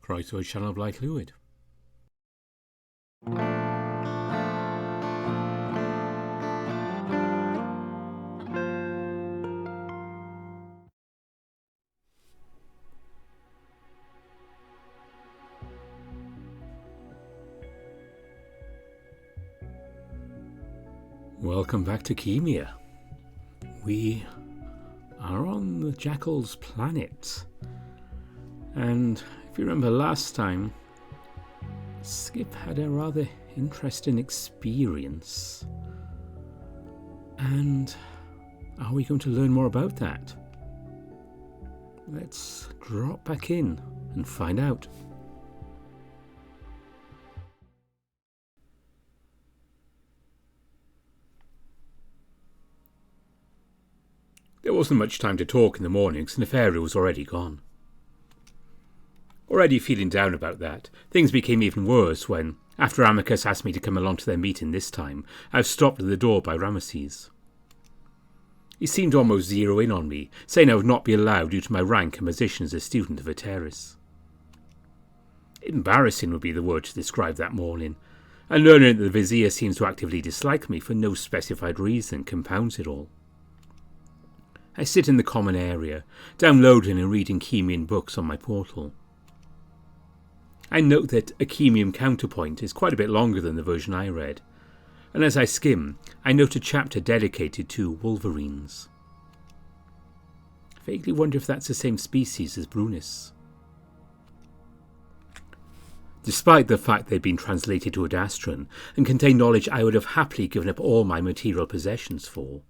Croeso Sianel Blaid Llwyd. Welcome back to Khemia. We are on the Jackal's planet. And if you remember last time, Skip had a rather interesting experience. And are we going to learn more about that? Let's drop back in and find out. There wasn't much time to talk in the morning, so Neferu was already gone. Already feeling down about that, things became even worse when, after Amicus asked me to come along to their meeting this time, I was stopped at the door by Ramesses. He seemed to almost zero in on me, saying I would not be allowed due to my rank and position as a student of Ateris. Embarrassing would be the word to describe that morning, and learning that the Vizier seems to actively dislike me for no specified reason compounds it all. I sit in the common area, downloading and reading Khemian books on my portal. I note that a Khemian counterpoint is quite a bit longer than the version I read, and as I skim, I note a chapter dedicated to wolverines. I vaguely wonder if that's the same species as Brunis. Despite the fact they'd been translated to Adastran and contain knowledge I would have happily given up all my material possessions for,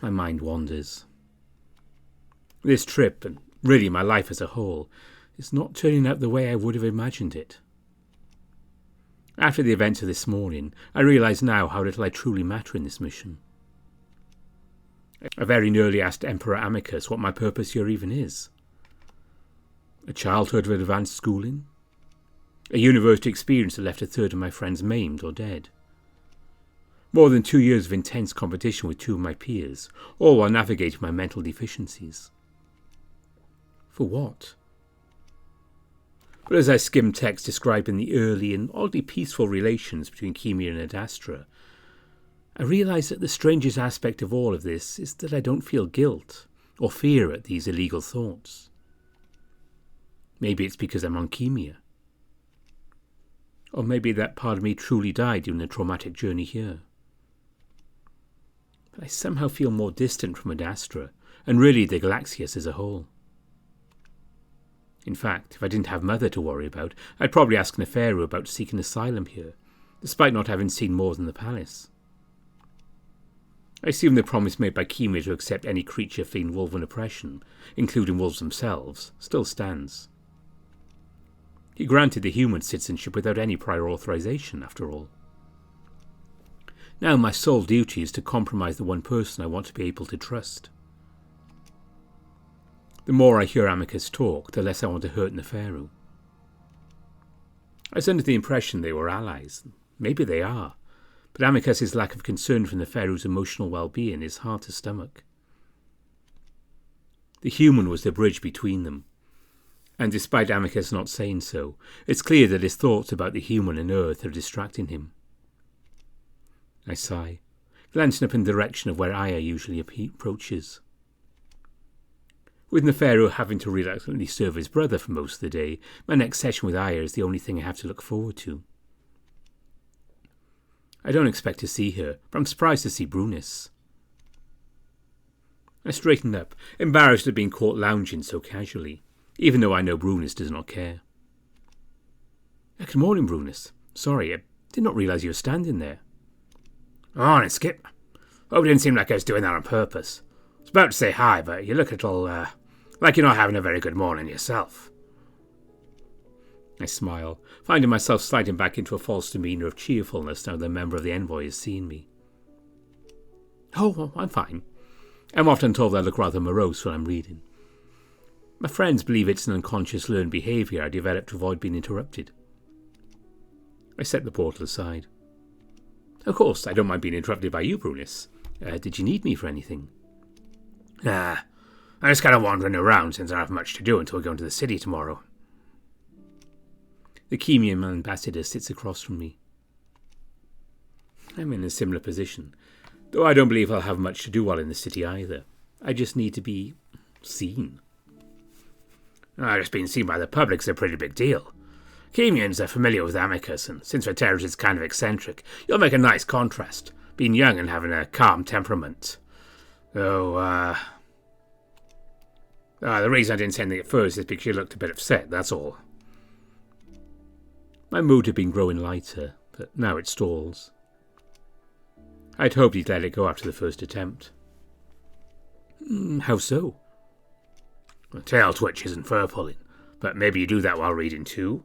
my mind wanders. This trip, and really my life as a whole, is not turning out the way I would have imagined it. After the events of this morning, I realise now how little I truly matter in this mission. I very nearly asked Emperor Amicus what my purpose here even is. A childhood of advanced schooling? A university experience that left a third of my friends maimed or dead? More than 2 years of intense competition with two of my peers, all while navigating my mental deficiencies. For what? But as I skim text describing the early and oddly peaceful relations between Khemia and Adastra, I realise that the strangest aspect of all of this is that I don't feel guilt or fear at these illegal thoughts. Maybe it's because I'm on Khemia. Or maybe that part of me truly died during the traumatic journey here. But I somehow feel more distant from Adastra, and really the Galaxias as a whole. In fact, if I didn't have Mother to worry about, I'd probably ask Neferu about seeking asylum here, despite not having seen more than the palace. I assume the promise made by Khemia to accept any creature fleeing wolven oppression, including wolves themselves, still stands. He granted the human citizenship without any prior authorization, after all. Now my sole duty is to compromise the one person I want to be able to trust. The more I hear Amicus talk, the less I want to hurt Neferu. I was under the impression they were allies. Maybe they are, but Amicus's lack of concern for Neferu's emotional well-being is hard to stomach. The human was the bridge between them, and despite Amicus not saying so, it's clear that his thoughts about the human and Earth are distracting him. I sigh, glancing up in the direction of where Aya usually approaches. With Neferu having to reluctantly serve his brother for most of the day, my next session with Aya is the only thing I have to look forward to. I don't expect to see her, but I'm surprised to see Brunis. I straighten up, embarrassed at being caught lounging so casually, even though I know Brunis does not care. Good morning, Brunis. Sorry, I did not realise you were standing there. Morning, Skip. Hope it didn't seem like I was doing that on purpose. I was about to say hi, but you look a little, like you're not having a very good morning yourself. I smile, finding myself sliding back into a false demeanour of cheerfulness now that a member of the envoy has seen me. Oh, well, I'm fine. I'm often told I look rather morose when I'm reading. My friends believe it's an unconscious learned behaviour I developed to avoid being interrupted. I set the portal aside. Of course, I don't mind being interrupted by you, Brunis. Did you need me for anything? I'm just kind of wandering around since I don't have much to do until we go into the city tomorrow. The Khemian ambassador sits across from me. I'm in a similar position, though I don't believe I'll have much to do while in the city either. I just need to be seen. Just being seen by the public's a pretty big deal. Khemians are familiar with Amicus, and since Viteris is kind of eccentric, you'll make a nice contrast, being young and having a calm temperament. Though, the reason I didn't say anything at first is because you looked a bit upset, that's all. My mood had been growing lighter, but now it stalls. I'd hoped he'd let it go after the first attempt. How so? Tail twitches and fur pulling, but maybe you do that while reading too?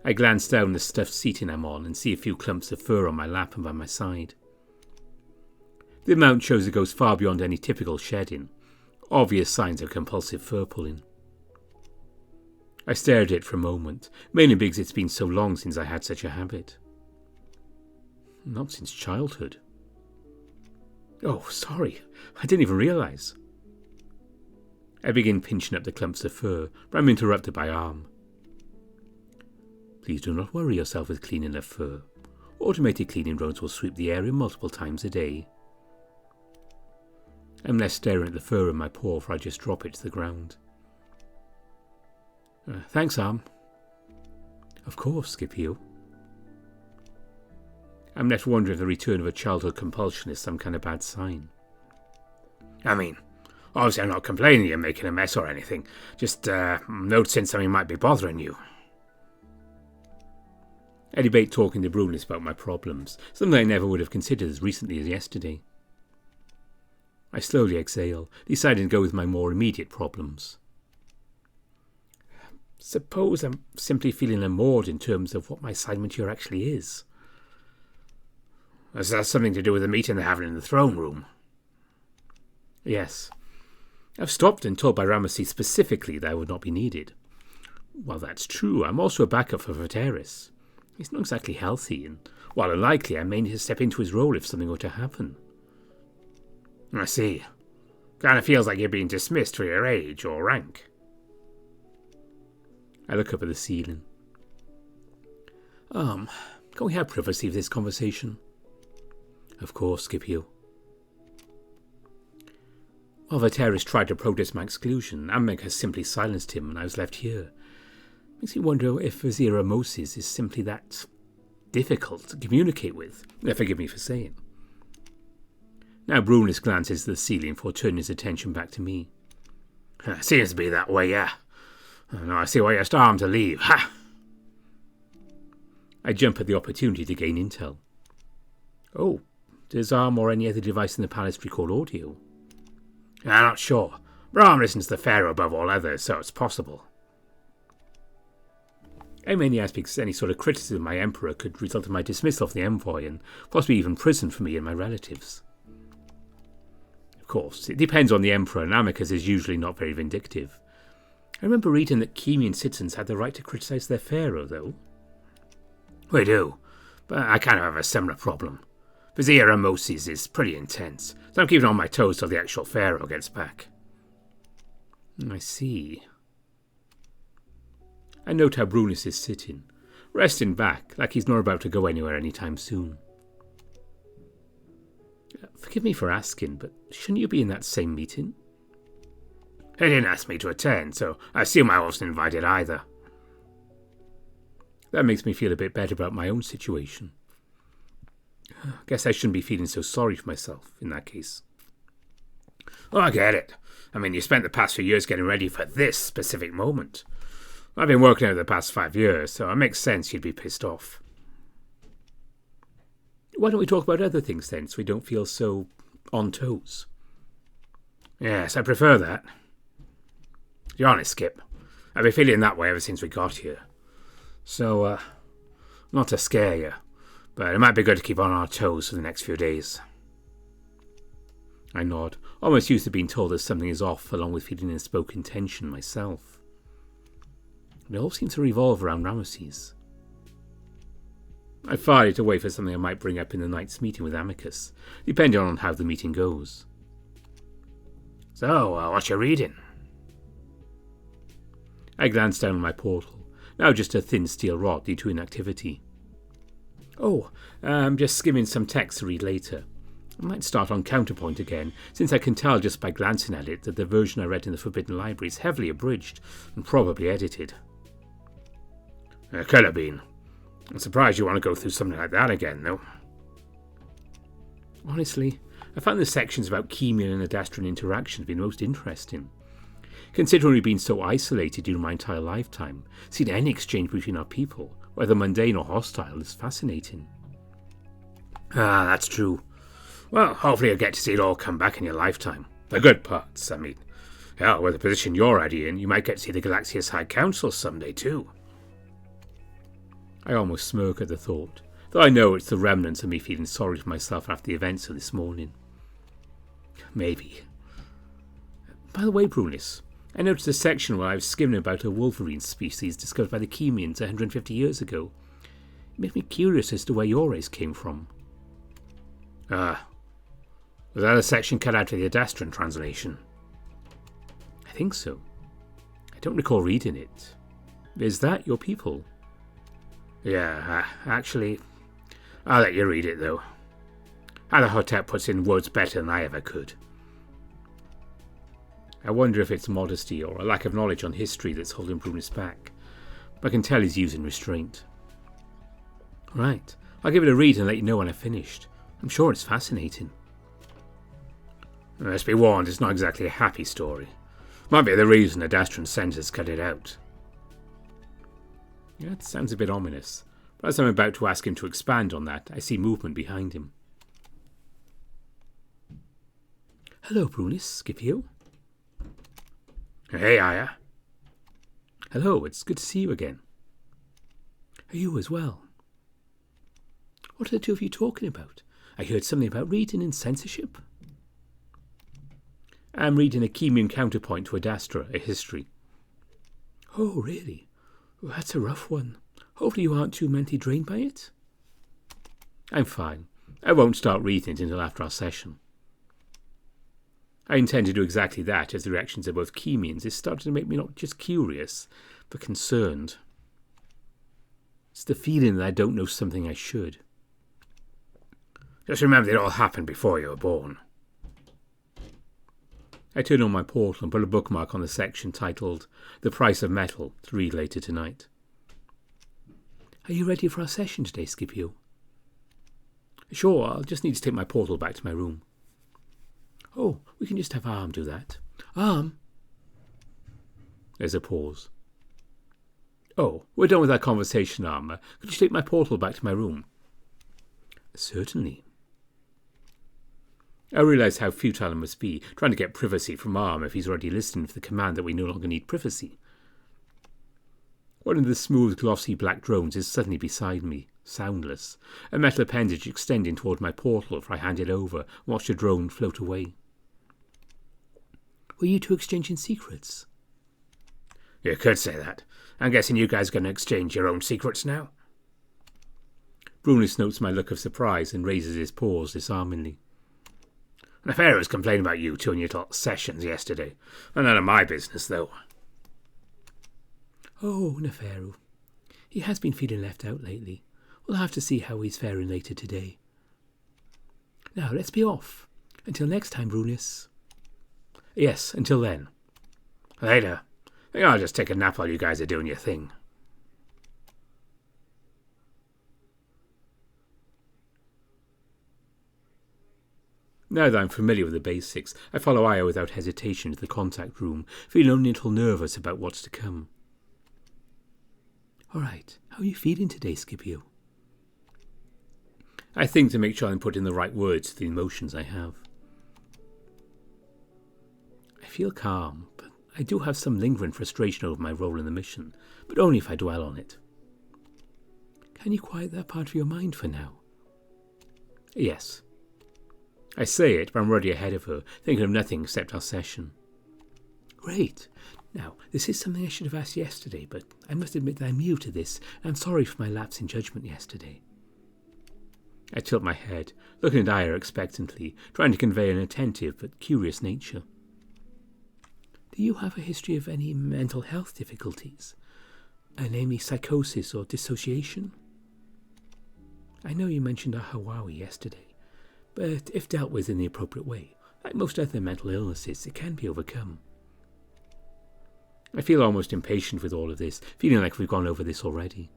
I glance down the stuffed seating I'm on and see a few clumps of fur on my lap and by my side. The amount shows it goes far beyond any typical shedding, obvious signs of compulsive fur pulling. I stare at it for a moment, mainly because it's been so long since I had such a habit. Not since childhood. Oh, sorry, I didn't even realise. I begin pinching up the clumps of fur, but I'm interrupted by Arm. Please do not worry yourself with cleaning of fur. Automated cleaning drones will sweep the area multiple times a day. I'm less staring at the fur in my paw, for I just drop it to the ground. Thanks, Arm. Of course, Scipio. I'm left wondering if the return of a childhood compulsion is some kind of bad sign. I mean, obviously I'm not complaining you're making a mess or anything, just noticing something might be bothering you. I debate talking to Brunis about my problems, something I never would have considered as recently as yesterday. I slowly exhale, deciding to go with my more immediate problems. Suppose I'm simply feeling unmoored in terms of what my assignment here actually is. Has that something to do with the meeting they're having in the throne room? Yes. I've stopped and told by Ramesses specifically that I would not be needed. While that's true, I'm also a backup for Viteris. He's not exactly healthy, and while unlikely, I may need to step into his role if something were to happen. I see. Kind of feels like you're being dismissed for your age or rank. I look up at the ceiling. Can we have privacy of this conversation? Of course, Scipio. While Viteris tried to protest my exclusion, Amek has simply silenced him and I was left here. Makes me wonder if Vizier Moses is simply that difficult to communicate with. Forgive me for saying. Now Brunis glances at the ceiling before turning his attention back to me. Seems to be that way, yeah. Now I see why you're starting to leave. Ha! I jump at the opportunity to gain intel. Oh, does Arm or any other device in the palace record audio? I'm not sure. Brahm listens to the Pharaoh above all others, so it's possible. I mainly ask because any sort of criticism of my emperor could result in my dismissal of the envoy and possibly even prison for me and my relatives. Of course, it depends on the emperor, and Amicus is usually not very vindictive. I remember reading that Khemian citizens had the right to criticise their pharaoh, though. We do, but I kind of have a similar problem. Vizier Moses is pretty intense, so I'm keeping on my toes till the actual pharaoh gets back. I see. I note how Brunis is sitting, resting back, like he's not about to go anywhere anytime soon. Forgive me for asking, but shouldn't you be in that same meeting? They didn't ask me to attend, so I assume I wasn't invited either. That makes me feel a bit better about my own situation. Guess I shouldn't be feeling so sorry for myself, in that case. Oh, I get it. I mean, you spent the past few years getting ready for this specific moment. I've been working out the past 5 years, so it makes sense you'd be pissed off. Why don't we talk about other things then, so we don't feel so on toes? Yes, I prefer that. To be honest, Skip, I've been feeling that way ever since we got here. So, not to scare you, but it might be good to keep on our toes for the next few days. I nod, almost used to being told that something is off, along with feeling unspoken tension myself. It all seems to revolve around Ramesses. I file it away for something I might bring up in the night's meeting with Amicus, depending on how the meeting goes. So, what you reading? I glance down at my portal, now just a thin steel rod due to inactivity. Oh, I'm just skimming some text to read later. I might start on Counterpoint again, since I can tell just by glancing at it that the version I read in the Forbidden Library is heavily abridged and probably edited. Could have been. I'm surprised you want to go through something like that again, though. Honestly, I found the sections about Khemia and Adastrian interaction to be most interesting. Considering we've been so isolated during my entire lifetime, seeing any exchange between our people, whether mundane or hostile, is fascinating. Ah, that's true. Well, hopefully you'll get to see it all come back in your lifetime. The good parts, I mean. Hell, with the position you're already in, you might get to see the Galaxia's High Council someday, too. I almost smirk at the thought, though I know it's the remnants of me feeling sorry for myself after the events of this morning. Maybe. By the way, Brunis, I noticed a section where I was skimming about a wolverine species discovered by the Khemians 150 years ago. It made me curious as to where your race came from. Ah. Was that a section cut out of the Adastrian translation? I think so. I don't recall reading it. Is that your people? Yeah, actually, I'll let you read it, though. Adahotep puts in words better than I ever could. I wonder if it's modesty or a lack of knowledge on history that's holding Brunis back. But I can tell he's using restraint. Right, I'll give it a read and let you know when I've finished. I'm sure it's fascinating. Let's be warned, it's not exactly a happy story. Might be the reason Adastrian censors cut it out. Yeah, it sounds a bit ominous. But as I'm about to ask him to expand on that, I see movement behind him. Hello, Brunis, Scipio. Hey, Aya. Hello, it's good to see you again. Are you as well? What are the two of you talking about? I heard something about reading and censorship. I'm reading a Khemian counterpoint to Adastra, a history. Oh, really? Well, that's a rough one. Hopefully you aren't too mentally drained by it. I'm fine. I won't start reading it until after our session. I intend to do exactly that, as the reactions of both Khemians is starting to make me not just curious, but concerned. It's the feeling that I don't know something I should. Just remember it all happened before you were born. I turn on my portal and put a bookmark on the section titled The Price of Metal to read later tonight. Are you ready for our session today, Scipio? Sure, I'll just need to take my portal back to my room. Oh, we can just have Arm do that. Arm? There's a pause. Oh, we're done with that conversation, Arm. Could you take my portal back to my room? Certainly. I realise how futile it must be, trying to get privacy from Arm if he's already listening for the command that we no longer need privacy. One of the smooth, glossy black drones is suddenly beside me, soundless, a metal appendage extending toward my portal if I hand it over and watch the drone float away. Were you two exchanging secrets? You could say that. I'm guessing you guys are going to exchange your own secrets now? Brunis notes my look of surprise and raises his paws disarmingly. Neferu was complaining about you two and your little sessions yesterday. None of my business, though. Oh, Neferu. He has been feeling left out lately. We'll have to see how he's faring later today. Now, let's be off. Until next time, Brunis. Yes, until then. Later. I think I'll just take a nap while you guys are doing your thing. Now that I'm familiar with the basics, I follow Aya without hesitation to the contact room, feeling only a little nervous about what's to come. All right, how are you feeling today, Scipio? I think to make sure I'm putting the right words to the emotions I have. I feel calm, but I do have some lingering frustration over my role in the mission, but only if I dwell on it. Can you quiet that part of your mind for now? Yes. I say it, but I'm already ahead of her, thinking of nothing except our session. Great. Now, this is something I should have asked yesterday, but I must admit that I'm new to this, and I'm sorry for my lapse in judgment yesterday. I tilt my head, looking at Aya expectantly, trying to convey an attentive but curious nature. Do you have a history of any mental health difficulties? Namely psychosis or dissociation? I know you mentioned a Hawaii yesterday, but if dealt with in the appropriate way, like most other mental illnesses, it can be overcome. I feel almost impatient with all of this, feeling like we've gone over this already.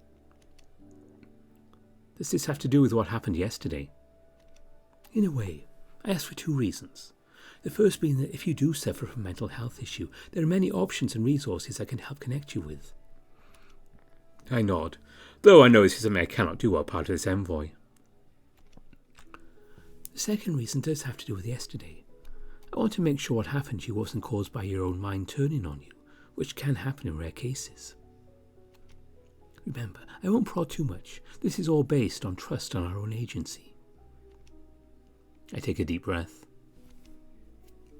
Does this have to do with what happened yesterday? In a way, I asked for 2 reasons. The first being that if you do suffer from a mental health issue, there are many options and resources I can help connect you with. I nod, though I know this is something I cannot do while part of this envoy. The second reason does have to do with yesterday. I want to make sure what happened to you wasn't caused by your own mind turning on you, which can happen in rare cases. Remember, I won't prod too much. This is all based on trust on our own agency. I take a deep breath.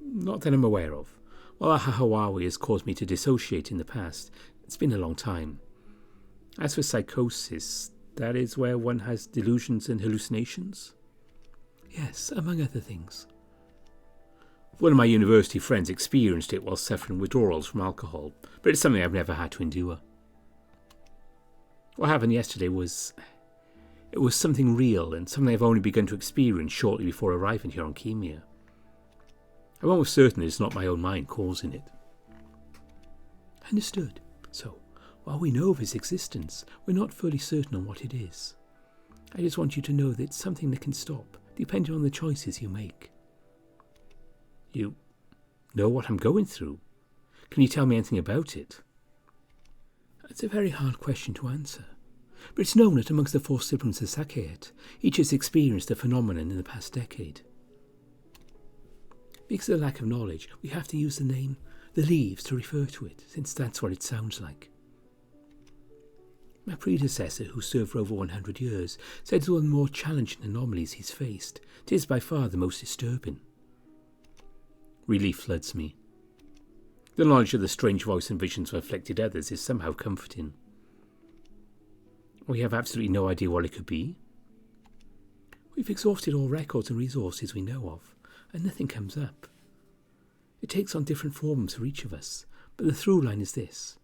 Not that I'm aware of. While Hawaii has caused me to dissociate in the past, it's been a long time. As for psychosis, that is where one has delusions and hallucinations? Yes, among other things. One of my university friends experienced it while suffering withdrawals from alcohol, but it's something I've never had to endure. What happened yesterday was something real and something I've only begun to experience shortly before arriving here on Khemia. I'm almost certain it's not my own mind causing it. Understood. So, while we know of its existence, we're not fully certain on what it is. I just want you to know that it's something that can stop, depending on the choices you make. You know what I'm going through? Can you tell me anything about it? It's a very hard question to answer, but it's known that amongst the 4 siblings of Sapient, each has experienced the phenomenon in the past decade. Because of the lack of knowledge, we have to use the name, the leaves, to refer to it, since that's what it sounds like. My predecessor, who served for over 100 years, said it's one of the more challenging anomalies he's faced. It is by far the most disturbing. Relief floods me. The knowledge of the strange voice and visions of afflicted others is somehow comforting. We have absolutely no idea what it could be. We've exhausted all records and resources we know of, and nothing comes up. It takes on different forms for each of us, but the through line is this.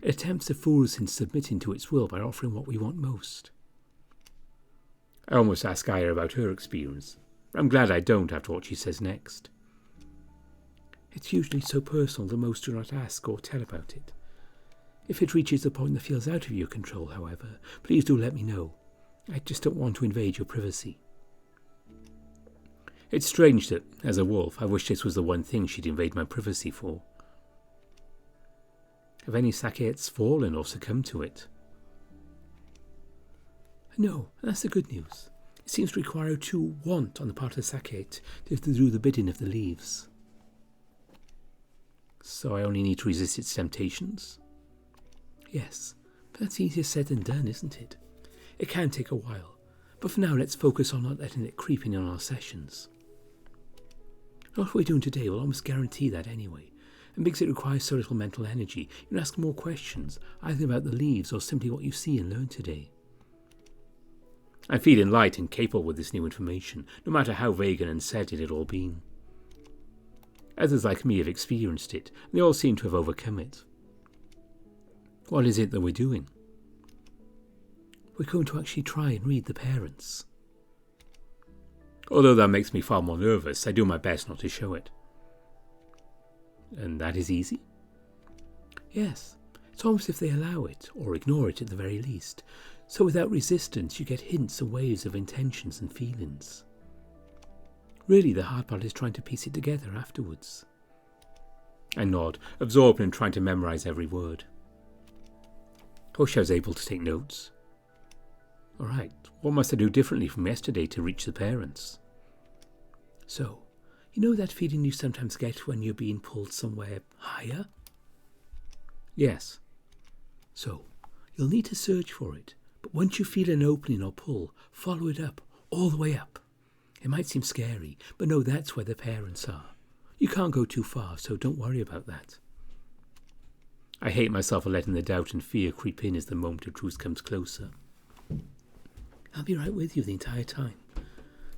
It attempts to fool us into submitting to its will by offering what we want most. I almost ask Aya about her experience. I'm glad I don't after what she says next. It's usually so personal that most do not ask or tell about it. If it reaches a point that feels out of your control, however, please do let me know. I just don't want to invade your privacy. It's strange that, as a wolf, I wish this was the one thing she'd invade my privacy for. Have any Sakiets fallen or succumbed to it? No, that's the good news. It seems to require a true want on the part of the Sakiet to do the bidding of the leaves. So I only need to resist its temptations? Yes, but that's easier said than done, isn't it? It can take a while, but for now let's focus on not letting it creep in on our sessions. What we're doing today will almost guarantee that anyway, and because it requires so little mental energy, you can ask more questions, either about the leaves or simply what you see and learn today. I'm feeling light and capable with this new information, no matter how vague and unsaid it had all been. Others like me have experienced it, and they all seem to have overcome it. What is it that we're doing? We're going to actually try and read the parents. Although that makes me far more nervous, I do my best not to show it. And that is easy? Yes, it's almost if they allow it, or ignore it at the very least. So without resistance you get hints and waves of intentions and feelings. Really the hard part is trying to piece it together afterwards. I nod, absorbed in trying to memorize every word. I wish I was able to take notes. All right, what must I do differently from yesterday to reach the parents? So, you know that feeling you sometimes get when you're being pulled somewhere higher? Yes. So, you'll need to search for it, but once you feel an opening or pull, follow it up, all the way up. It might seem scary, but no, that's where the parents are. You can't go too far, so don't worry about that. I hate myself for letting the doubt and fear creep in as the moment of truth comes closer. I'll be right with you the entire time.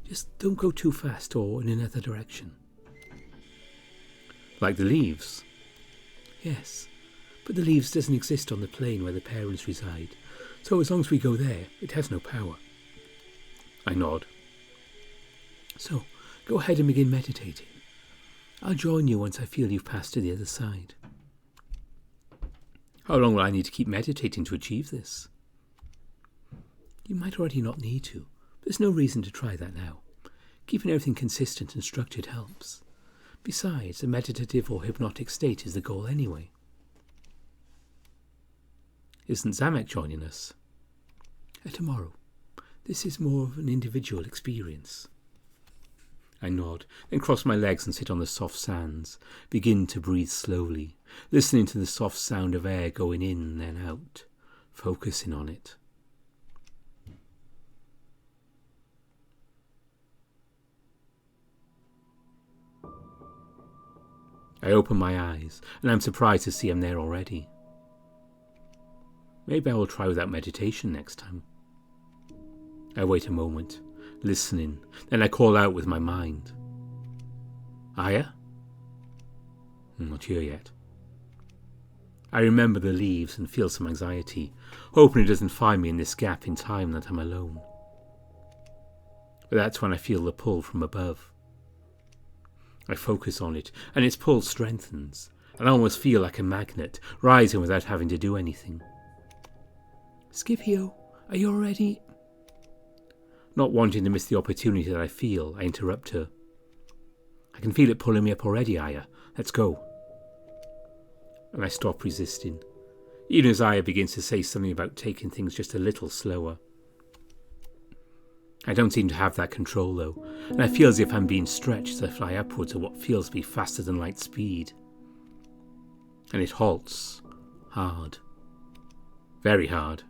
Just don't go too fast or in another direction. Like the leaves? Yes, But the leaves doesn't exist on the plane where the parents reside, so as long as we go there, it has no power. I nod. So, go ahead and begin meditating. I'll join you once I feel you've passed to the other side. How long will I need to keep meditating to achieve this? You might already not need to. There's no reason to try that now. Keeping everything consistent and structured helps. Besides, a meditative or hypnotic state is the goal anyway. Isn't Zamek joining us? Tomorrow. This is more of an individual experience. I nod, then cross my legs and sit on the soft sands, begin to breathe slowly, listening to the soft sound of air going in and then out, focusing on it. I open my eyes, and I'm surprised to see I'm there already. Maybe I will try without meditation next time. I wait a moment, listening, then I call out with my mind. Aya? Not here yet. I remember the leaves and feel some anxiety, hoping it doesn't find me in this gap in time that I'm alone. But that's when I feel the pull from above. I focus on it, and its pull strengthens, and I almost feel like a magnet, rising without having to do anything. Scipio, are you already? Not wanting to miss the opportunity that I feel, I interrupt her. I can feel it pulling me up already, Aya. Let's go. And I stop resisting, even as Aya begins to say something about taking things just a little slower. I don't seem to have that control, though, and I feel as if I'm being stretched as I fly upwards at what feels to be faster than light speed. And it halts, hard. Very hard.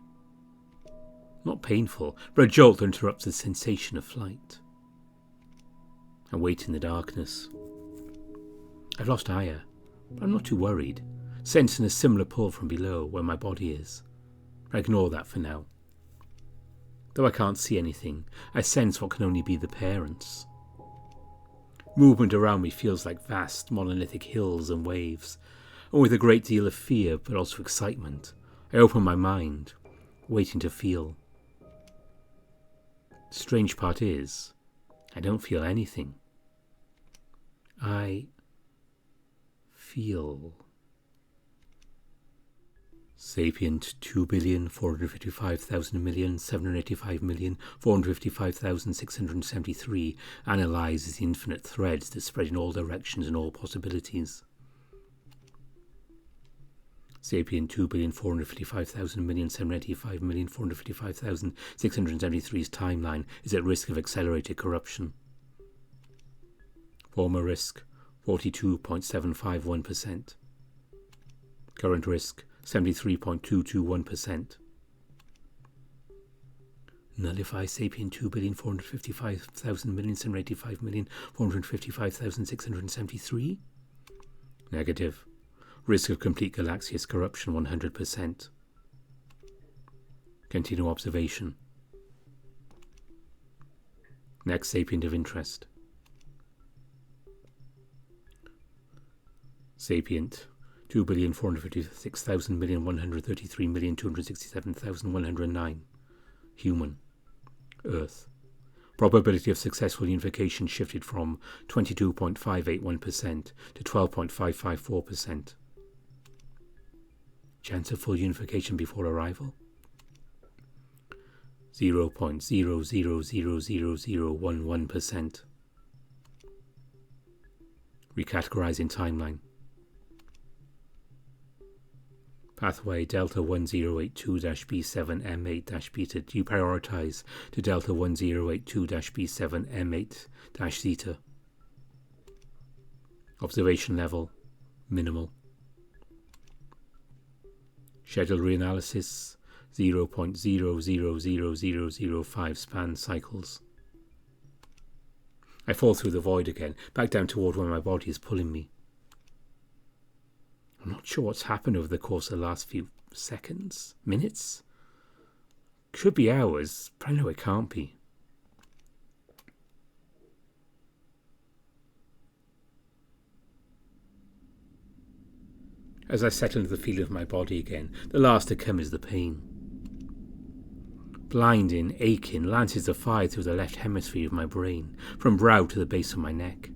Not painful, but a jolt that interrupts the sensation of flight. I wait in the darkness. I've lost Aya, but I'm not too worried, sensing a similar pull from below where my body is. I ignore that for now. Though I can't see anything, I sense what can only be the parents. Movement around me feels like vast, monolithic hills and waves, and with a great deal of fear but also excitement, I open my mind, waiting to feel. The strange part is, I don't feel anything. I feel. Sapient 2,455,785,455,673 analyzes the infinite threads that spread in all directions and all possibilities. Sapient 2,455,785,455,673's timeline is at risk of accelerated corruption. Former risk 42.751%. Current risk 73.221%. Nullify Sapient 2,455,785,455,673? Negative. Risk of complete galaxious corruption 100%. Continue observation. Next sapient of interest. Sapient 2,456,133,267,109. Human. Earth. Probability of successful unification shifted from 22.581% to 12.554%. Chance of full unification before arrival? 0.000011%. Recategorizing timeline. Pathway Delta 1082-B7M8-Beta deprioritize to Delta 1082-B7M8-Zeta. Observation level minimal. Schedule reanalysis 0.000005 span cycles. I fall through the void again, back down toward where my body is pulling me. I'm not sure what's happened over the course of the last few seconds, minutes. Could be hours, but I know it can't be. As I settle into the feeling of my body again, the last to come is the pain. Blinding, aching, lances of fire through the left hemisphere of my brain, from brow to the base of my neck.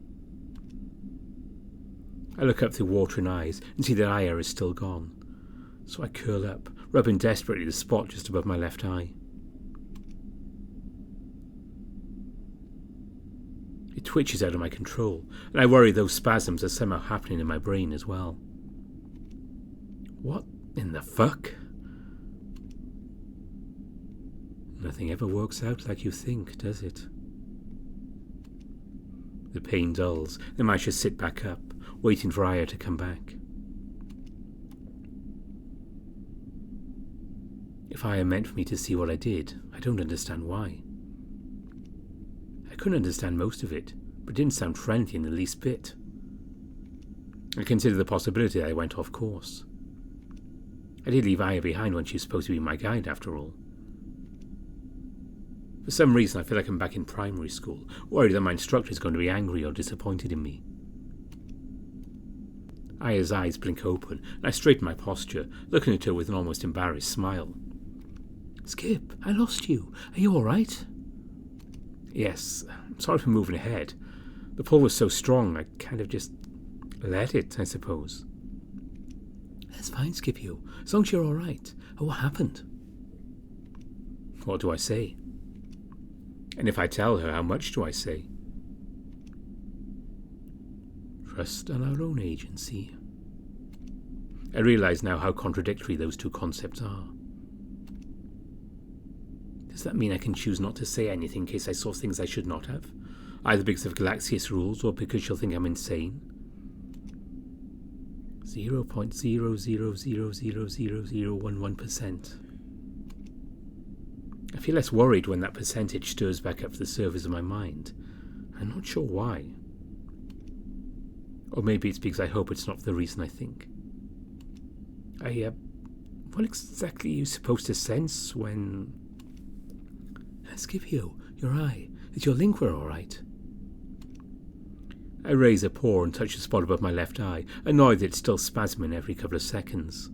I look up through watering eyes and see that Aya is still gone, so I curl up, rubbing desperately the spot just above my left eye. It twitches out of my control, and I worry those spasms are somehow happening in my brain as well. What in the fuck? Nothing ever works out like you think, does it? The pain dulls, then I just sit back up, waiting for Aya to come back. If Aya meant for me to see what I did, I don't understand why. I couldn't understand most of it, but it didn't sound friendly in the least bit. I considered the possibility that I went off course. I did leave Aya behind when she was supposed to be my guide, after all. For some reason, I feel like I'm back in primary school, worried that my instructor is going to be angry or disappointed in me. Aya's eyes blink open, and I straighten my posture, looking at her with an almost embarrassed smile. "Skip, I lost you. Are you all right?" "Yes, I'm sorry for moving ahead. The pull was so strong, I kind of just let it, I suppose." "That's fine, Scipio, as long as you're all right. What happened?" What do I say? And if I tell her, how much do I say? Trust on our own agency. I realise now how contradictory those two concepts are. Does that mean I can choose not to say anything in case I saw things I should not have? Either because of Galaxius rules or because she'll think I'm insane? 0.000000011%. I feel less worried when that percentage stirs back up to the surface of my mind. I'm not sure why. Or maybe it's because I hope it's not for the reason I think. What exactly are you supposed to sense when... Scipio, your eye. Is your linguor all right? I raise a paw and touch the spot above my left eye, annoyed that it's still spasming every couple of seconds.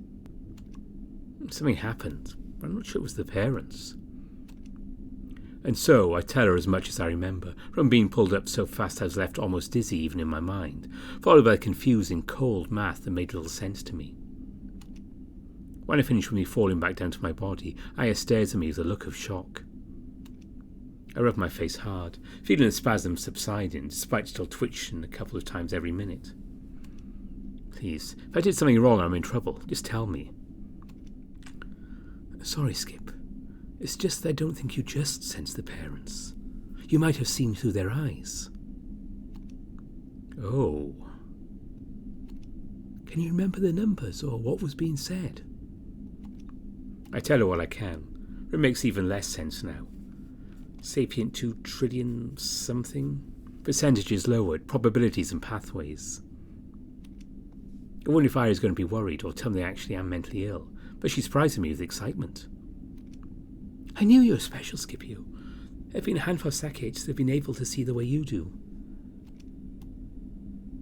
Something happened, but I'm not sure it was the parents. And so I tell her as much as I remember, from being pulled up so fast I was left almost dizzy even in my mind, followed by confusing, cold math that made little sense to me. When I finish with me falling back down to my body, Aya stares at me with a look of shock. I rub my face hard, feeling the spasms subsiding, despite still twitching a couple of times every minute. Please, if I did something wrong or I'm in trouble, just tell me. Sorry, Skip. It's just that I don't think you just sense the parents. You might have seen through their eyes. Oh. Can you remember the numbers or what was being said? I tell her what I can. It makes even less sense now. Sapient 2 trillion something? Percentages lowered, probabilities and pathways. I wonder if Aya's going to be worried or tell me I actually am mentally ill, but she's surprising me with excitement. I knew you were special, Scipio. There have been a handful of Sacates that have been able to see the way you do.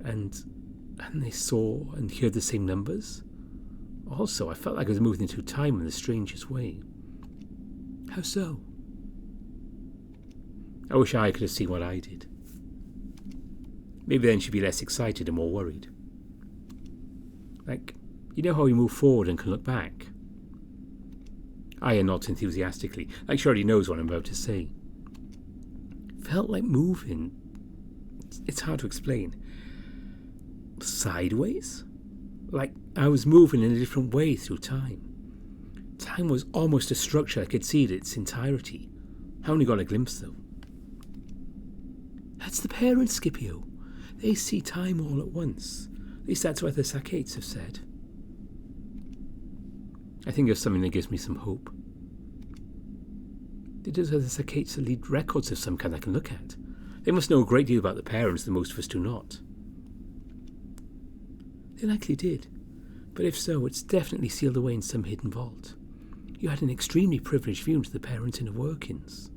And they saw and heard the same numbers? Also, I felt like I was moving through time in the strangest way. How so? I wish I could have seen what I did. Maybe then she'd be less excited and more worried. Like, you know how we move forward and can look back? Aya nods enthusiastically, like she already knows what I'm about to say. Felt like moving. It's hard to explain. Sideways? Like I was moving in a different way through time. Time was almost a structure I could see in its entirety. I only got a glimpse, though. That's the parents, Scipio. They see time all at once. At least that's what the Sacates have said. I think of something that gives me some hope. They do have the Sacates that lead records of some kind I can look at. They must know a great deal about the parents that most of us do not. They likely did, but if so, it's definitely sealed away in some hidden vault. You had an extremely privileged view into the parents' inner workings.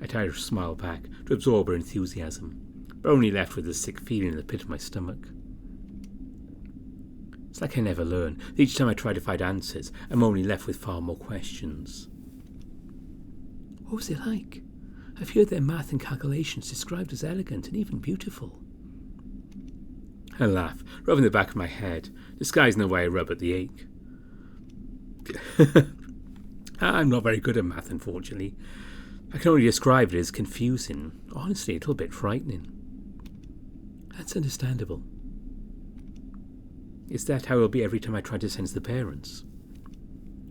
I tried to smile back, to absorb her enthusiasm, but only left with a sick feeling in the pit of my stomach. It's like I never learn. Each time I try to find answers, I'm only left with far more questions. What was it like? I've heard their math and calculations described as elegant and even beautiful. I laugh, rubbing the back of my head, disguising the way I rub at the ache. I'm not very good at math, unfortunately. I can only describe it as confusing, honestly a little bit frightening. That's understandable. Is that how it'll be every time I try to sense the parents?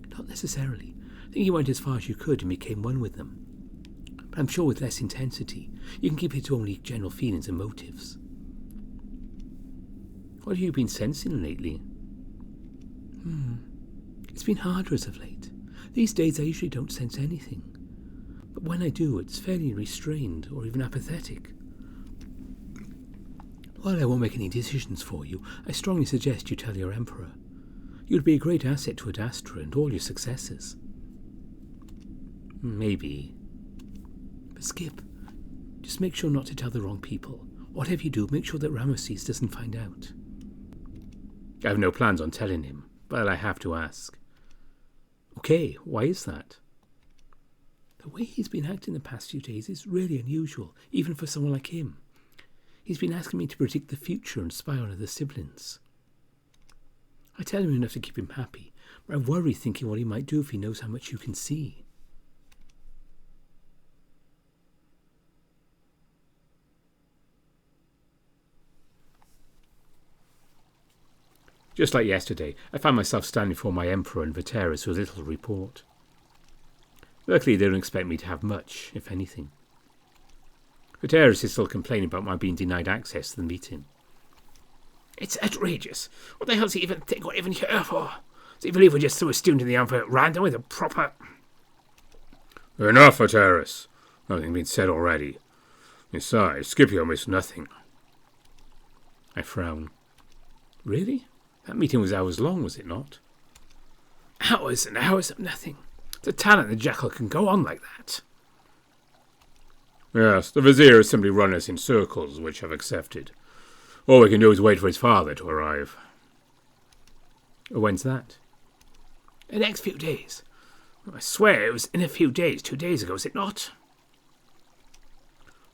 Not necessarily. I think you went as far as you could and became one with them. But I'm sure with less intensity, you can keep it to only general feelings and motives. What have you been sensing lately? It's been harder as of late. These days I usually don't sense anything. But when I do, it's fairly restrained or even apathetic. While I won't make any decisions for you, I strongly suggest you tell your Emperor. You'd be a great asset to Adastra and all your successors. Maybe. But Skip, just make sure not to tell the wrong people. Whatever you do, make sure that Ramesses doesn't find out. I have no plans on telling him, but I have to ask. Okay, why is that? The way he's been acting the past few days is really unusual, even for someone like him. He's been asking me to predict the future and spy on other siblings. I tell him enough to keep him happy, but I worry thinking what he might do if he knows how much you can see. Just like yesterday, I found myself standing before my Emperor and Viteris with little report. Luckily, they don't expect me to have much, if anything. Viteris is still complaining about my being denied access to the meeting. It's outrageous. What the hell does he even think we're even here for? Does he believe we just threw a student in the arm for random with a proper... Enough, Viteris. Nothing been said already. Besides, Scipio missed nothing. I frown. Really? That meeting was hours long, was it not? Hours and hours of nothing. The talent the jackal can go on like that. Yes, the Vizier has simply run us in circles, which I've accepted. All we can do is wait for his father to arrive. When's that? The next few days. I swear it was in a few days, 2 days ago, is it not?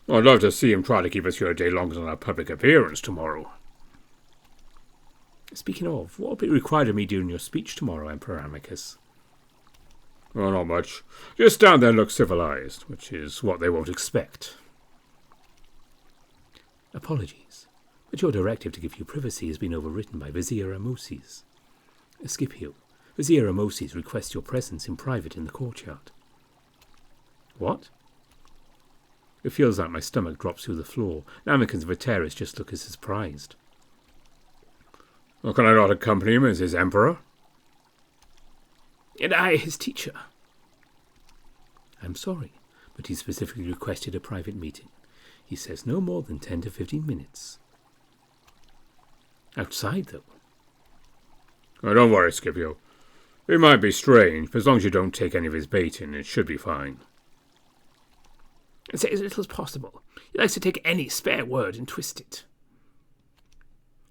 I'd love to see him try to keep us here a day longer than our public appearance tomorrow. Speaking of, what will be required of me during your speech tomorrow, Emperor Amicus? Well, not much. Just stand there and look civilized, which is what they won't expect. Apologies, but your directive to give you privacy has been overwritten by Vizier Amoses. Scipio, Vizier Amoses requests your presence in private in the courtyard. What? It feels like my stomach drops through the floor, and Amicus and Viteris just look as surprised. Well, can I not accompany him as his emperor? And I, his teacher. I'm sorry, but he specifically requested a private meeting. He says no more than 10 to 15 minutes. Outside, though. Oh, don't worry, Scipio. It might be strange, but as long as you don't take any of his baiting, it should be fine. And say as little as possible. He likes to take any spare word and twist it.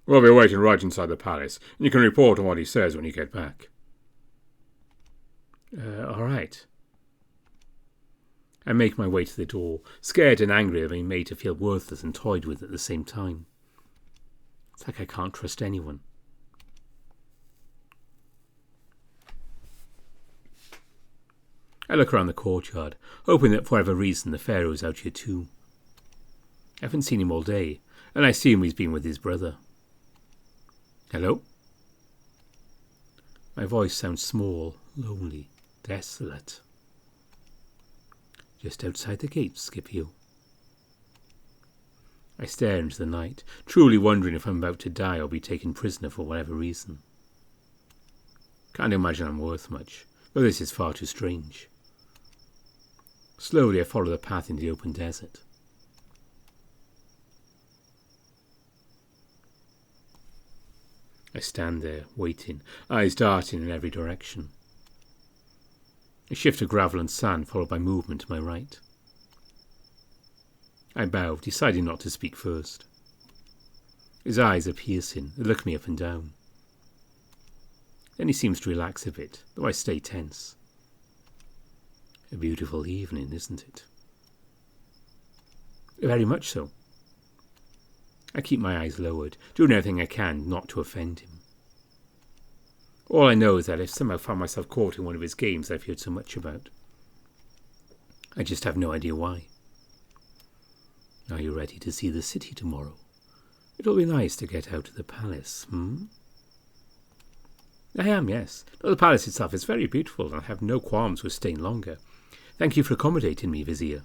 We'll be waiting right inside the palace, and you can report on what he says when you get back. All right. I make my way to the door, scared and angry at being made to feel worthless and toyed with at the same time. It's like I can't trust anyone. I look around the courtyard, hoping that for whatever reason the Pharaoh is out here too. I haven't seen him all day, and I assume he's been with his brother. Hello? My voice sounds small, lonely, desolate. Just outside the gates, Scipio. I stare into the night, truly wondering if I'm about to die or be taken prisoner for whatever reason. Can't imagine I'm worth much, but this is far too strange. Slowly I follow the path into the open desert. I stand there, waiting, eyes darting in every direction. A shift of gravel and sand followed by movement to my right. I bow, deciding not to speak first. His eyes are piercing, they look me up and down. Then he seems to relax a bit, though I stay tense. A beautiful evening, isn't it? Very much so. I keep my eyes lowered, doing everything I can not to offend him. All I know is that I've somehow found myself caught in one of his games I've heard so much about. I just have no idea why. Are you ready to see the city tomorrow? It'll be nice to get out of the palace, I am, yes. The palace itself is very beautiful, and I have no qualms with staying longer. Thank you for accommodating me, Vizier.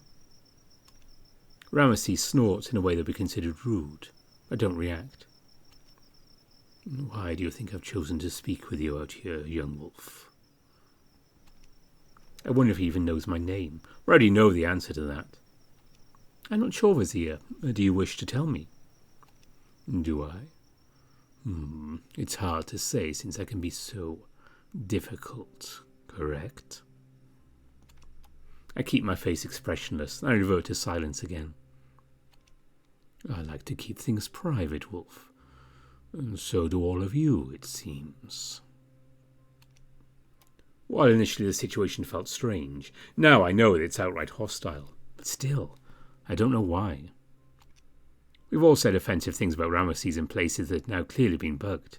Ramesses snorts in a way that would be considered rude. I don't react. Why do you think I've chosen to speak with you out here, young wolf? I wonder if he even knows my name. I already know the answer to that. I'm not sure, Vizier. Do you wish to tell me? Do I? It's hard to say since I can be so difficult, correct? I keep my face expressionless, and I revert to silence again. I like to keep things private, Wolf. And so do all of you, it seems. While initially the situation felt strange, now I know that it's outright hostile. But still, I don't know why. We've all said offensive things about Ramesses in places that have now clearly been bugged.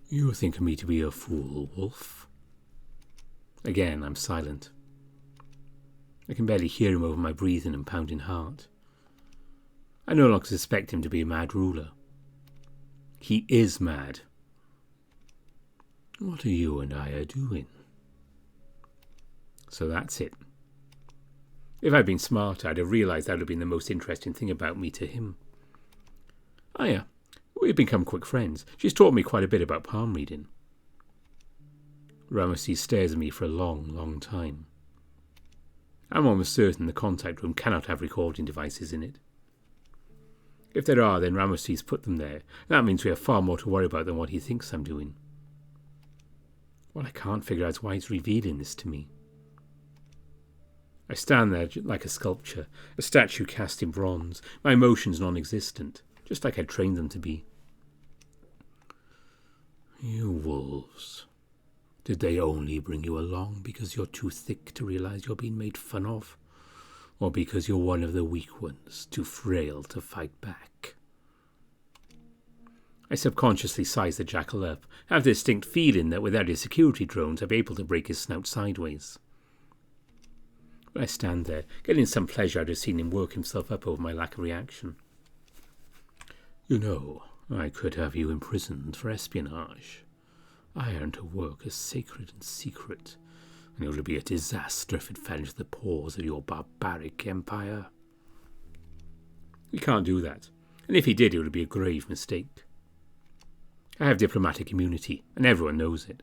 You think me to be a fool, Wolf? Again, I'm silent. I can barely hear him over my breathing and pounding heart. I no longer suspect him to be a mad ruler. He is mad. What are you and I doing? So that's it. If I'd been smarter, I'd have realised that would have been the most interesting thing about me to him. We've become quick friends. She's taught me quite a bit about palm reading. Ramesses stares at me for a long, long time. I'm almost certain the contact room cannot have recording devices in it. If there are, then Ramesses put them there. That means we have far more to worry about than what he thinks I'm doing. What I can't figure out is why he's revealing this to me. I stand there like a sculpture, a statue cast in bronze, my emotions non-existent, just like I'd trained them to be. You wolves. Did they only bring you along because you're too thick to realise you're being made fun of? Or because you're one of the weak ones, too frail to fight back? I subconsciously size the jackal up, have the distinct feeling that without his security drones I'd be able to break his snout sideways. But I stand there, getting some pleasure out of seeing him work himself up over my lack of reaction. You know, I could have you imprisoned for espionage. Iron to work is sacred and secret, and it would be a disaster if it fell into the paws of your barbaric empire. He can't do that, and if he did, it would be a grave mistake. I have diplomatic immunity, and everyone knows it.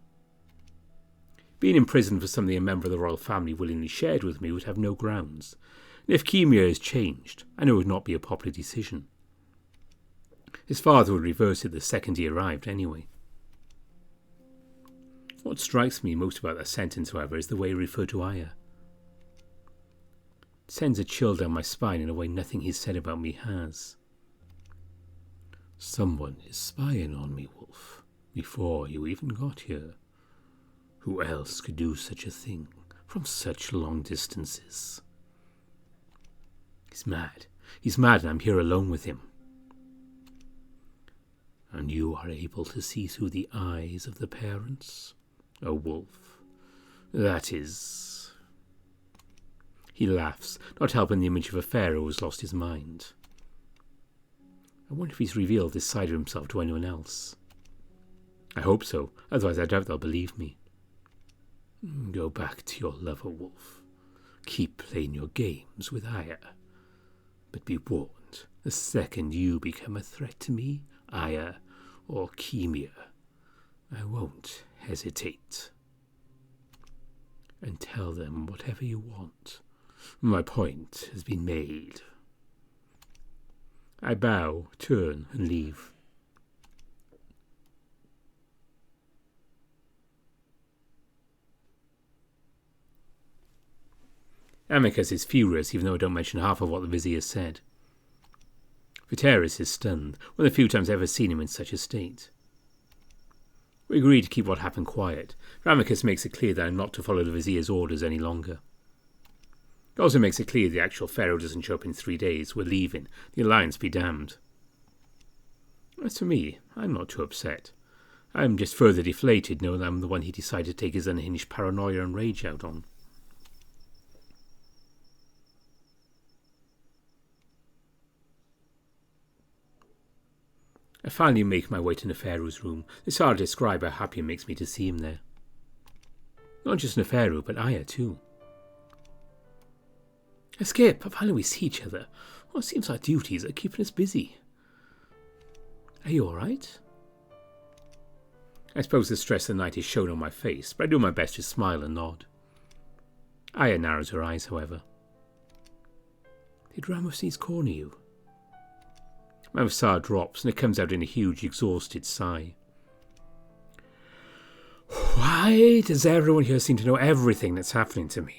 Being imprisoned for something a member of the royal family willingly shared with me would have no grounds, and if Khemia is changed, I know it would not be a popular decision. His father would reverse it the second he arrived anyway. What strikes me most about that sentence, however, is the way he referred to Aya. It sends a chill down my spine in a way nothing he's said about me has. Someone is spying on me, Wolf, before you even got here. Who else could do such a thing from such long distances? He's mad. He's mad, and I'm here alone with him. And you are able to see through the eyes of the parents? A wolf. That is... He laughs, not helping the image of a pharaoh who has lost his mind. I wonder if he's revealed this side of himself to anyone else. I hope so, otherwise I doubt they'll believe me. Go back to your lover, Wolf. Keep playing your games with Aya. But be warned, the second you become a threat to me, Aya, or Khemia, I won't hesitate. And tell them whatever you want. My point has been made. I bow, turn, and leave. Amicus is furious, even though I don't mention half of what the Vizier said. Viteris is stunned, one of the few times I've ever seen him in such a state. We agree to keep what happened quiet. Ramicus makes it clear that I'm not to follow the Vizier's orders any longer. He also makes it clear the actual Pharaoh doesn't show up in 3 days. We're leaving. The Alliance be damned. As for me, I'm not too upset. I'm just further deflated knowing I'm the one he decided to take his unhinged paranoia and rage out on. I finally make my way to Neferu's room. It's hard to describe how happy it makes me to see him there. Not just Neferu, but Aya too. Skip, finally we see each other. Well, it seems our duties are keeping us busy. Are you alright? I suppose the stress of the night is shown on my face, but I do my best to smile and nod. Aya narrows her eyes, however. Did Ramesses corner you? My facade drops, and it comes out in a huge, exhausted sigh. Why does everyone here seem to know everything that's happening to me?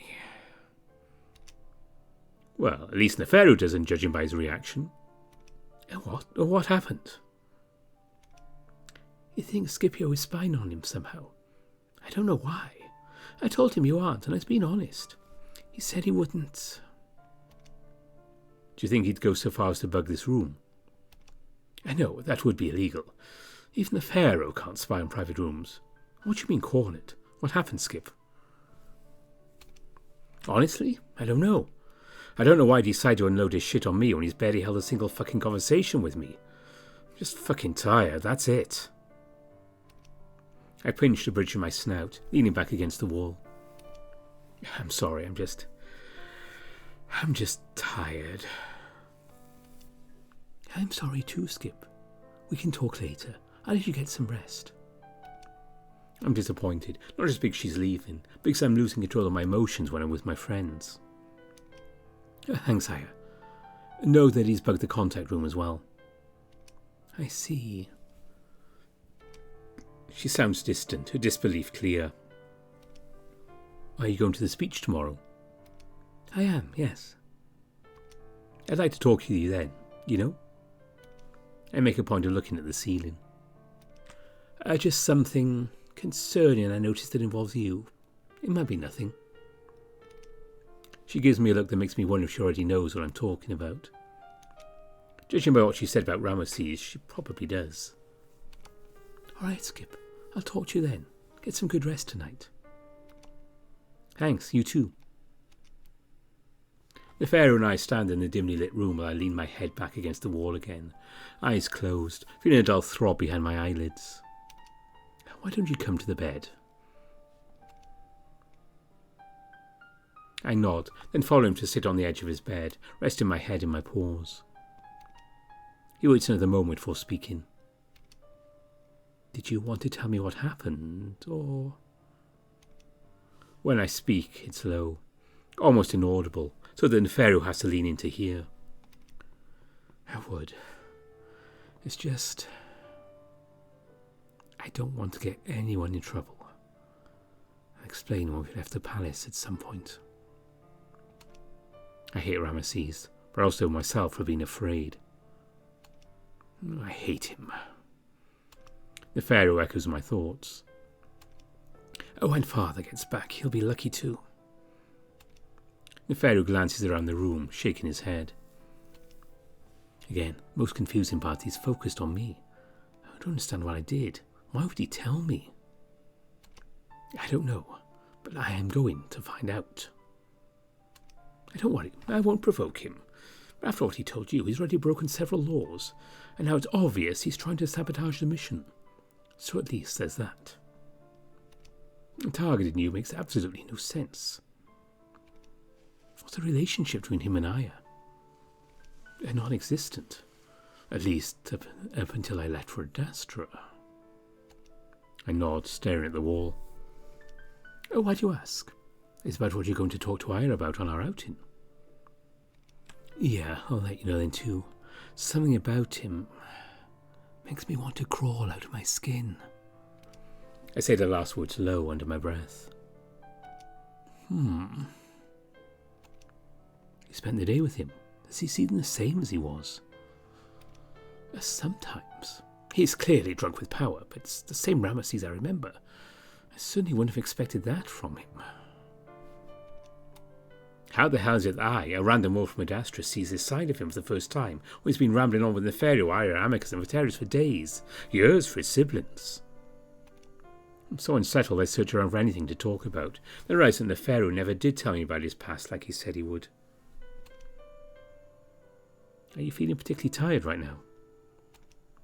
Well, at least Neferu doesn't, judging by his reaction. What happened? He thinks Scipio is spying on him somehow. I don't know why. I told him you aren't, and I was being honest. He said he wouldn't. Do you think he'd go so far as to bug this room? I know, that would be illegal. Even the Pharaoh can't spy on private rooms. What do you mean cornered? What happened, Skip? Honestly, I don't know. I don't know why he decided to unload his shit on me when he's barely held a single fucking conversation with me. I'm just fucking tired, that's it. I pinched the bridge of my snout, leaning back against the wall. I'm sorry, I'm just tired. I'm sorry too, Skip. We can talk later. I'll let you get some rest. I'm disappointed, not just because she's leaving, because I'm losing control of my emotions when I'm with my friends. Thanks, Aya. Know that he's bugged the contact room as well. I see. She sounds distant, her disbelief clear. Are you going to the speech tomorrow? I am, yes. I'd like to talk to you then, you know? I make a point of looking at the ceiling. Just something concerning I noticed that involves you. It might be nothing. She gives me a look that makes me wonder if she already knows what I'm talking about. Judging by what she said about Ramesses, she probably does. All right, Skip. I'll talk to you then. Get some good rest tonight. Thanks, you too. Neferu and I stand in the dimly lit room while I lean my head back against the wall again, eyes closed, feeling a dull throb behind my eyelids. Why don't you come to the bed? I nod, then follow him to sit on the edge of his bed, resting my head in my paws. He waits another moment before speaking. Did you want to tell me what happened, or... When I speak, it's low, almost inaudible, so that Neferu has to lean in to hear. I would. It's just... I don't want to get anyone in trouble. I'll explain when we've left the palace at some point. I hate Ramesses, but also myself for being afraid. I hate him. Neferu echoes my thoughts. Oh, when Father gets back, he'll be lucky too. Neferu glances around the room, shaking his head. Again, most confusing part, he's focused on me. I don't understand what I did. Why would he tell me? I don't know, but I am going to find out. Don't worry, I won't provoke him. After what he told you, he's already broken several laws, and now it's obvious he's trying to sabotage the mission. So at least there's that. Targeting you makes absolutely no sense. What's the relationship between him and Aya? Non-existent. At least up until I left for Dastra. I nod, staring at the wall. Oh, why do you ask? It's about what you're going to talk to Aya about on our outing. Yeah, I'll let you know then too. Something about him makes me want to crawl out of my skin. I say the last words low under my breath. You spent the day with him. Does he seem the same as he was? Sometimes. He's clearly drunk with power, but it's the same Ramesses I remember. I certainly wouldn't have expected that from him. How the hell is it that I, a random wolf from Adastra, sees this side of him for the first time, when he's been rambling on with Neferu, Ira, Amicus, and Viterus for days, years for his siblings? I'm so unsettled I search around for anything to talk about. Then realize that Neferu never did tell me about his past like he said he would. Are you feeling particularly tired right now?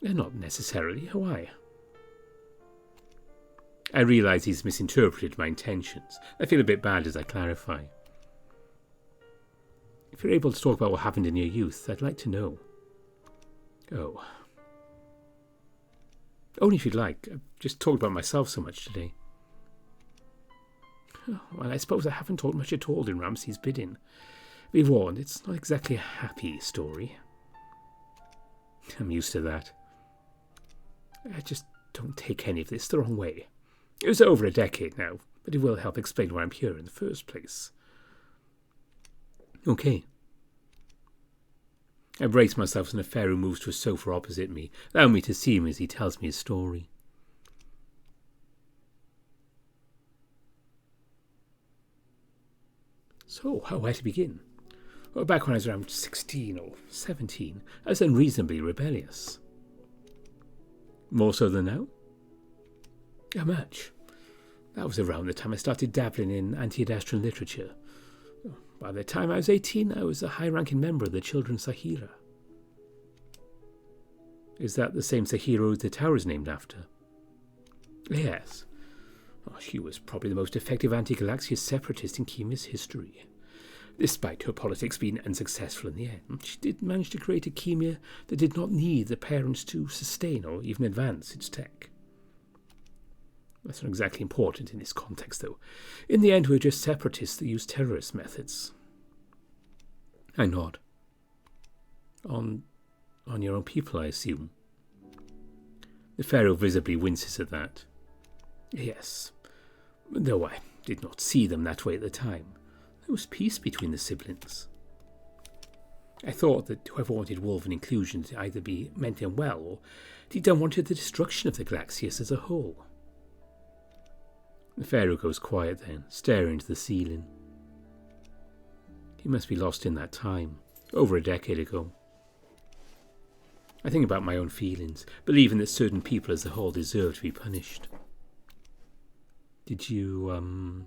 Not necessarily. How are you? I realise he's misinterpreted my intentions. I feel a bit bad as I clarify. If you're able to talk about what happened in your youth, I'd like to know. Oh. Only if you'd like. I've just talked about myself so much today. Oh, well, I suppose I haven't talked much at all in Ramses' bidding. Be warned, it's not exactly a happy story. I'm used to that. I just don't take any of this the wrong way. It was over a decade now, but it will help explain why I'm here in the first place. Okay. I brace myself as Neferu moves to a sofa opposite me, allowing me to see him as he tells me his story. So, how where to begin? Well, back when I was around 16 or 17, I was unreasonably rebellious. More so than now? How much? That was around the time I started dabbling in anti-Adastrian literature. By the time I was 18, I was a high-ranking member of the Children's Sahira. Is that the same Sahira the tower is named after? Yes. Oh, she was probably the most effective anti-Galaxia separatist in Khemia's history. Despite her politics being unsuccessful in the end, she did manage to create a Khemia that did not need the parents to sustain or even advance its tech. That's not exactly important in this context, though. In the end, we're just separatists that use terrorist methods. I nod. On your own people, I assume. Neferu visibly winces at that. Yes, though I did not see them that way at the time. There was peace between the siblings. I thought that whoever wanted Wolven inclusion to either be meant them well, or deep down wanted the destruction of the Galaxias as a whole. Neferu goes quiet then, staring into the ceiling. He must be lost in that time, over a decade ago. I think about my own feelings, believing that certain people as a whole deserve to be punished. Did you,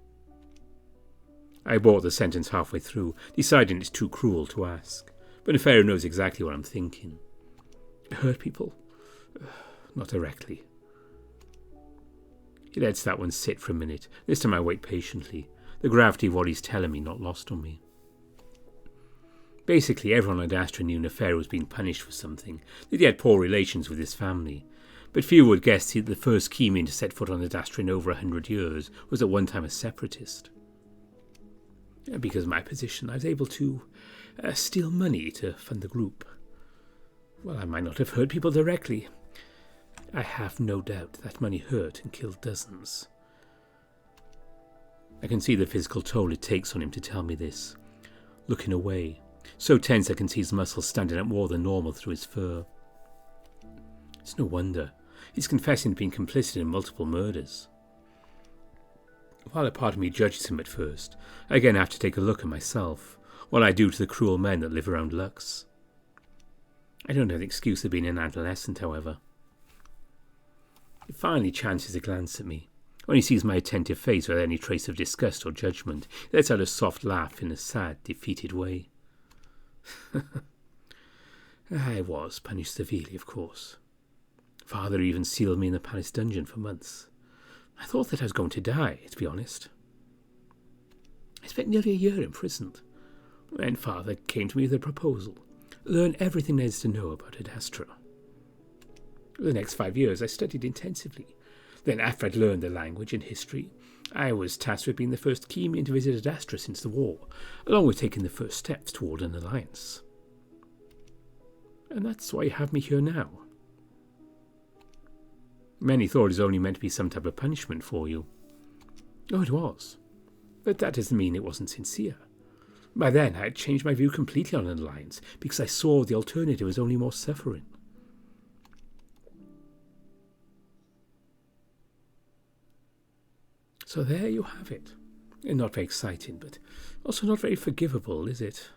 I bought the sentence halfway through, deciding it's too cruel to ask. But Neferu knows exactly what I'm thinking. Hurt people? Not directly. He lets that one sit for a minute. This time I wait patiently, the gravity of what he's telling me not lost on me. Basically, everyone on Adastra knew Neferu was being punished for something, that he had poor relations with his family. But few would guess that the first Khemian to set foot on Adastra in over 100 years was at one time a separatist. Because of my position, I was able to steal money to fund the group. Well, I might not have hurt people directly. I have no doubt that money hurt and killed dozens. I can see the physical toll it takes on him to tell me this. Looking away, so tense I can see his muscles standing out more than normal through his fur. It's no wonder. He's confessing to being complicit in multiple murders. While a part of me judges him at first, I again have to take a look at myself, what I do to the cruel men that live around Lux. I don't have the excuse of being an adolescent, however. He finally chances a glance at me. When he sees my attentive face without any trace of disgust or judgment, he lets out a soft laugh in a sad, defeated way. I was punished severely, of course. Father even sealed me in the palace dungeon for months. I thought that I was going to die, to be honest. I spent nearly a year imprisoned. Then Father came to me with a proposal. Learn everything there is to know about Adastra. For the next 5 years I studied intensively. Then after I'd learned the language and history, I was tasked with being the first Khemian to visit Adastra since the war, along with taking the first steps toward an alliance. And that's why you have me here now. Many thought it was only meant to be some type of punishment for you. Oh, it was. But that doesn't mean it wasn't sincere. By then I had changed my view completely on an alliance, because I saw the alternative as only more suffering. So there you have it. Not very exciting, but also not very forgivable, is it?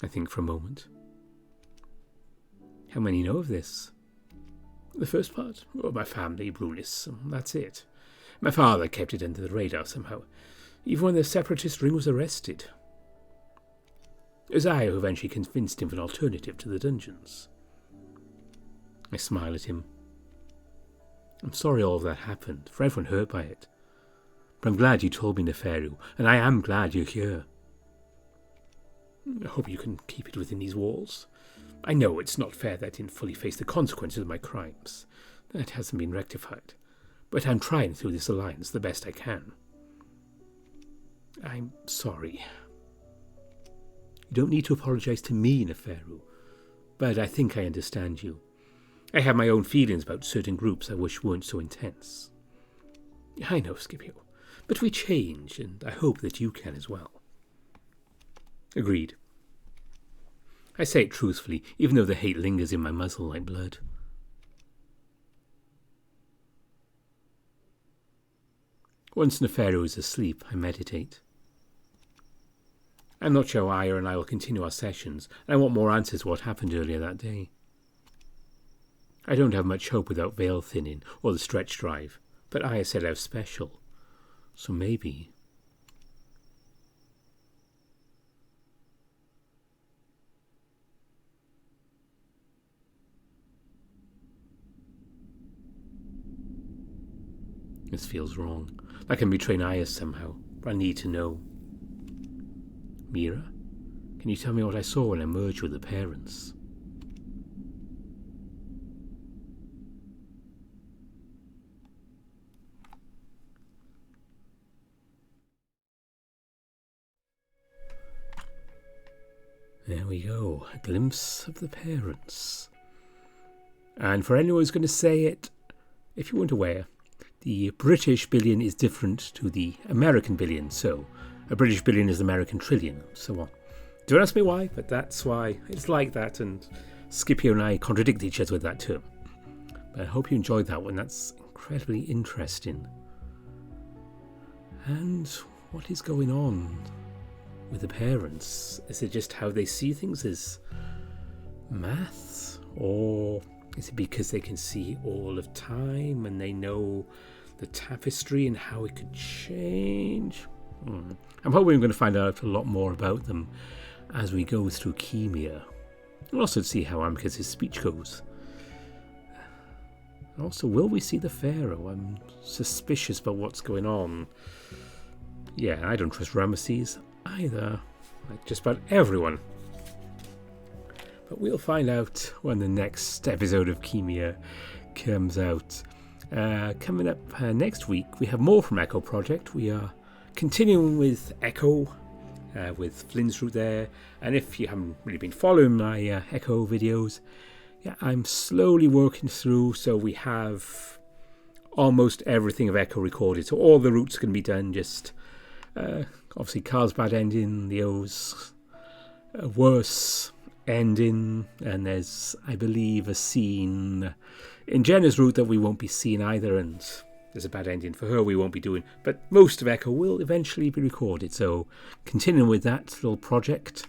I think for a moment. How many know of this? The first part? Oh, my family, Brunis, that's it. My father kept it under the radar somehow, even when the separatist ring was arrested. It was I who eventually convinced him of an alternative to the dungeons. I smile at him. I'm sorry all of that happened, for everyone hurt by it. But I'm glad you told me, Neferu, and I am glad you're here. I hope you can keep it within these walls. I know it's not fair that I didn't fully face the consequences of my crimes. That hasn't been rectified. But I'm trying through this alliance the best I can. I'm sorry. You don't need to apologize to me, Neferu, but I think I understand you. I have my own feelings about certain groups I wish weren't so intense. I know, Scipio, but we change, and I hope that you can as well. Agreed. I say it truthfully, even though the hate lingers in my muzzle like blood. Once Neferu is asleep, I meditate. I'm not sure Aya and I will continue our sessions, and I want more answers to what happened earlier that day. I don't have much hope without veil thinning or the stretch drive, but Aya said I was special, so maybe... This feels wrong. Like I'm betraying Aya somehow, but I need to know. Mira, can you tell me what I saw when I merged with the parents? There we go, a glimpse of the parents. And for anyone who's going to say it, if you weren't aware, the British billion is different to the American billion, so a British billion is an American trillion, and so on. Don't ask me why, but that's why it's like that, and Scipio and I contradict each other with that term. But I hope you enjoyed that one, that's incredibly interesting. And what is going on with the parents? Is it just how they see things as maths, or is it because they can see all of time and they know the tapestry and how it could change? I'm hoping we're going to find out a lot more about them as we go through Khemia. We'll also see how Amicus' speech goes. Also, will we see the Pharaoh? I'm suspicious about what's going on. Yeah, I don't trust Ramesses either, like just about everyone. But we'll find out when the next episode of Khemia comes out. Coming up next week, we have more from Echo Project. We are continuing with Echo, with Flynn's route there. And if you haven't really been following my Echo videos, yeah, I'm slowly working through. So we have almost everything of Echo recorded. So all the routes can be done. Just obviously Carlsbad ending, Leo's worse ending, and there's, I believe, a scene in Jenna's route that we won't be seeing either, and there's a bad ending for her we won't be doing, but most of Echo will eventually be recorded, so continuing with that little project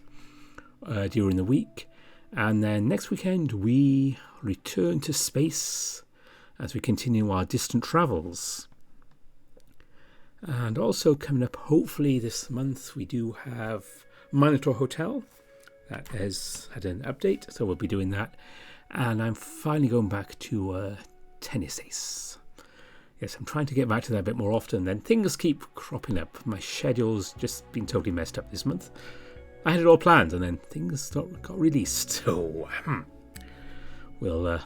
during the week. And then next weekend we return to space as we continue our distant travels. And also coming up hopefully this month we do have Monitor Hotel. That has had an update, so we'll be doing that. And I'm finally going back to Tennis Ace. Yes, I'm trying to get back to that a bit more often. Then things keep cropping up. My schedule's just been totally messed up this month. I had it all planned, and then things got released. So we'll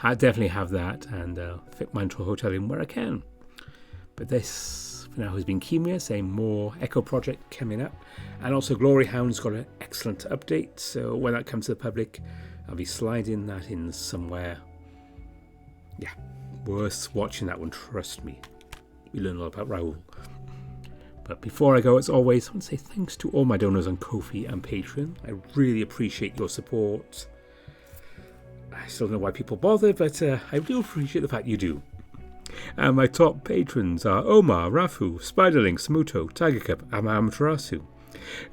definitely have that and fit Monitor Hotel in where I can. But this for now has been Khemia, saying more Echo Project coming up. And also Glory Hound's got an excellent update, so when that comes to the public, I'll be sliding that in somewhere. Yeah, worth watching that one, trust me. We learn a lot about Raoul. But before I go, as always, I want to say thanks to all my donors on Ko-fi and Patreon. I really appreciate your support. I still don't know why people bother, but I do appreciate the fact you do. And my top patrons are Omar, Rafu, Spiderling, Smuto, Tigercup, Amaterasu,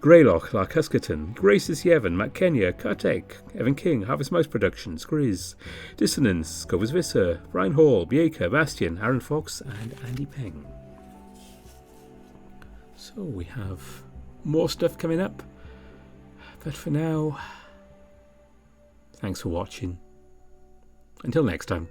Greylock, Lark Huskerton, Graces Yevon, Matt Kenya, Kartek, Evan King, Harvest Mouse Productions, Grizz, Dissonance, Covers Visser, Brian Hall, Bieka, Bastian, Aaron Fox, and Andy Peng. So we have more stuff coming up, but for now, thanks for watching. Until next time.